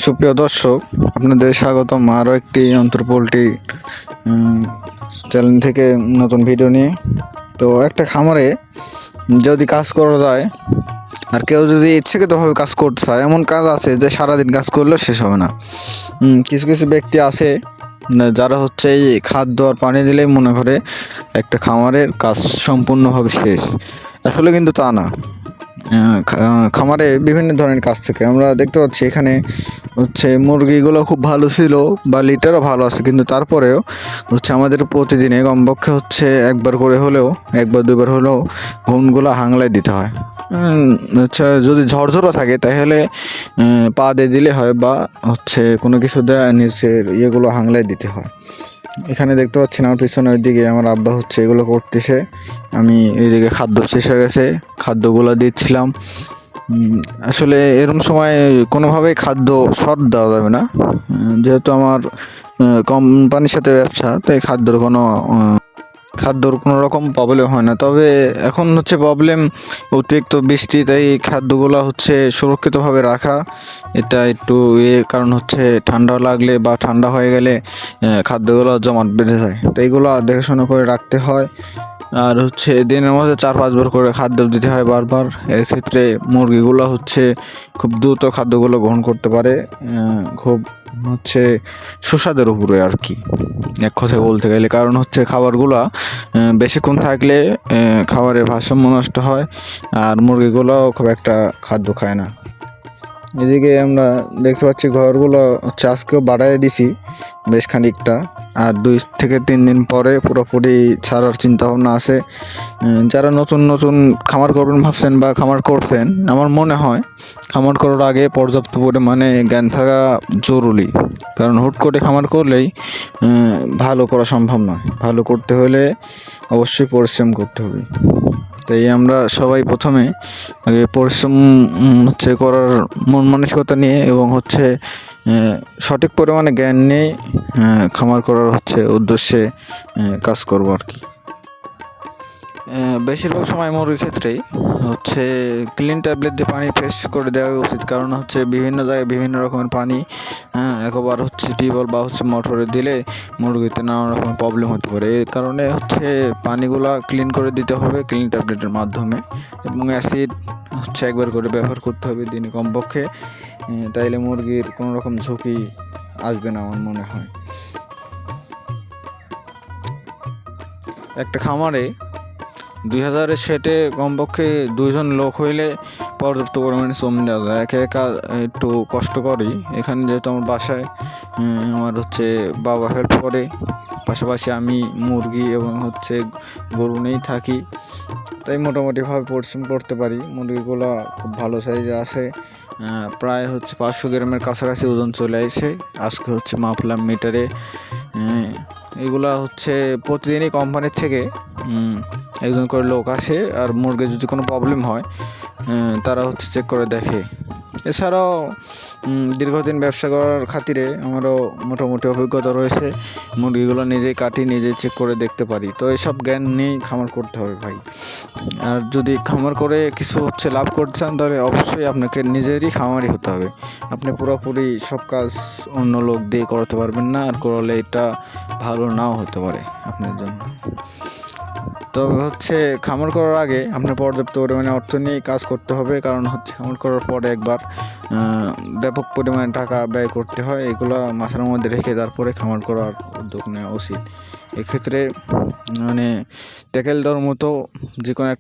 সুপ্রিয় দর্শক, আপনাদের স্বাগতম আরও একটি অন্তর পোল্ট্রি চ্যানেল থেকে নতুন ভিডিও নিয়ে। তো একটা খামারে যদি কাজ করা যায় আর কেউ যদি ইচ্ছাকৃতভাবে কাজ করতে চায়, এমন কাজ আছে যে সারাদিন কাজ করলেও শেষ হবে না। কিছু কিছু ব্যক্তি আছে যারা হচ্ছে এই খাদ্য আর পানি দিলেই মনে করে একটা খামারের কাজ সম্পূর্ণভাবে শেষ। আসলে কিন্তু তা না। খামারে বিভিন্ন ধরনের কাজ থাকে, আমরা দেখতে পাচ্ছি এখানে হচ্ছে মুরগিগুলো খুব ভালো ছিল বা লিটারও ভালো আছে, কিন্তু তারপরেও হচ্ছে আমাদের প্রতিদিনে কমপক্ষে হচ্ছে একবার দুইবার হলেও ঘুমগুলো হাংলায় দিতে হয়। আচ্ছা, যদি ঝরঝরা থাকে তাহলে পা দিয়ে দিলে হয় বা হচ্ছে কোনো কিছু দেওয়া নিচের ইয়েগুলো হাংলায় দিতে হয়। এখানে দেখতে পাচ্ছেন আমার পিছনে ওইদিকে আমার আব্বা হচ্ছে এগুলো করতেছে, আমি এইদিকে খাদ্য শেষ হয়ে গেছে, খাদ্যগুলো দিচ্ছিলাম। আসলে এরকম সময় কোনোভাবেই খাদ্য শর্ট দেওয়া যাবে না, যেহেতু আমার কোম্পানির সাথে ব্যবসা, তাই খাদ্যর কোনো রকম প্রবলেম হয় না। তবে এখন হচ্ছে প্রবলেম অতিরিক্ত বৃষ্টি, তাই খাদ্যগুলো হচ্ছে সুরক্ষিতভাবে রাখা এটা একটু কারণ হচ্ছে ঠান্ডা লাগলে বা ঠান্ডা হয়ে গেলে খাদ্যগুলো জমাট বেঁধে যায়, তো এইগুলো দেখাশোনা করে রাখতে হয়। আর হচ্ছে দিনের মধ্যে 4-5 বার করে খাদ্য দিতে হয় বারবার। এর ক্ষেত্রে মুরগিগুলো হচ্ছে খুব দ্রুত খাদ্যগুলো গ্রহণ করতে পারে, খুব হচ্ছে সুস্বাদের উপরে আর কি, এক কথায় বলতে গেলে। কারণ হচ্ছে খাবারগুলো বেশিক্ষণ থাকলে খাবারের ভারসাম্য নষ্ট হয়, আর মুরগিগুলোও খুব একটা খাদ্য খায় না। এদিকে আমরা দেখতে পাচ্ছি ঘরগুলো হচ্ছে আজকেও বাড়াই দিছি বেশ খানিকটা, আর 2 থেকে 3 দিন পরে পুরোপুরি ছাড়ার চিন্তা ভাবনা আছে। যারা নতুন নতুন খামার করবেন ভাবছেন বা খামার করছেন, আমার মনে হয় খামার করার আগে পর্যাপ্ত পরিমাণে জ্ঞান থাকা জরুরি। কারণ হুট করে খামার করলেই ভালো করা সম্ভব নয়, ভালো করতে হলে অবশ্যই পরিশ্রম করতে হবে। তাই আমরা সবাই প্রথমে আগে পরিশ্রম হচ্ছে করার মন মানসিকতা নিয়ে এবং হচ্ছে সঠিক পরিমাণে জ্ঞান নিয়ে খামার করার হচ্ছে উদ্দেশ্যে কাজ করব আর কি। বেশিরভাগ সময় মুরগির ক্ষেত্রেই হচ্ছে ক্লিন ট্যাবলেট দিয়ে পানি ফ্রেশ করে দেওয়া উচিত, কারণ হচ্ছে বিভিন্ন জায়গায় বিভিন্ন রকমের পানি একবার হচ্ছে টিউবওয়েল বা হচ্ছে মোটরে দিলে মুরগিতে নানা রকমের প্রবলেম হতে পারে। এই কারণে হচ্ছে পানিগুলা ক্লিন করে দিতে হবে ক্লিন ট্যাবলেটের মাধ্যমে, এবং অ্যাসিড হচ্ছে একবার করে ব্যবহার করতে হবে দিনে কমপক্ষে, তাইলে মুরগির কোনো রকম ঝুঁকি আসবে না আমার মনে হয়। একটা খামারে 2000-এর সেটে কমপক্ষে 2 জন লোক হইলে পর্যাপ্ত পরিমাণে শ্রম দেওয়া যায়। একা একা একটু কষ্ট করি এখানে, যেহেতু আমার বাসায় আমার হচ্ছে বাবা হেল্প করে, পাশাপাশি আমি মুরগি এবং হচ্ছে গরু নিয়েই থাকি, তাই মোটামুটিভাবে পরিশ্রম করতে পারি। মুরগিগুলো খুব ভালো সাইজে আসে, প্রায় হচ্ছে 500 গ্রামের কাছাকাছি ওজন চলে আসে। আজকে হচ্ছে মাপলাম মিটারে। এগুলা হচ্ছে প্রতিদিনই কোম্পানির থেকে একজন করে লোক আসে, আর মুরগির যদি কোনো প্রবলেম হয় তারা হচ্ছে চেক করে দেখে। এছাড়াও দীর্ঘদিন ব্যবসা করার খাতিরে আমারও মোটামুটি অভিজ্ঞতা রয়েছে, মুরগিগুলো নিজেই কাটি, নিজেই চেক করে দেখতে পারি। তো এসব জ্ঞান নিয়েই খামার করতে হবে ভাই। আর যদি খামার করে কিছু হচ্ছে লাভ করতে চান, তাহলে অবশ্যই আপনাকে নিজেরই খামারই হতে হবে। আপনি পুরোপুরি সব কাজ অন্য লোক দিয়ে করাতে পারবেন না, আর করলে এটা ভালো নাও হতে পারে আপনার জন্য। তবে হচ্ছে খামার করার আগে আপনার পর্যাপ্ত পরিমাণে অর্থ নিয়ে কাজ করতে হবে, কারণ হচ্ছে খামার করার পরে একবার ব্যাপক পরিমাণে টাকা ব্যয় করতে হয়। এগুলো মাথার মধ্যে রেখে তারপরে খামার করার উদ্যোগ নেওয়া উচিত। এক্ষেত্রে মানে ট্যাকেল দেওয়ার মতো যে কোনো একটা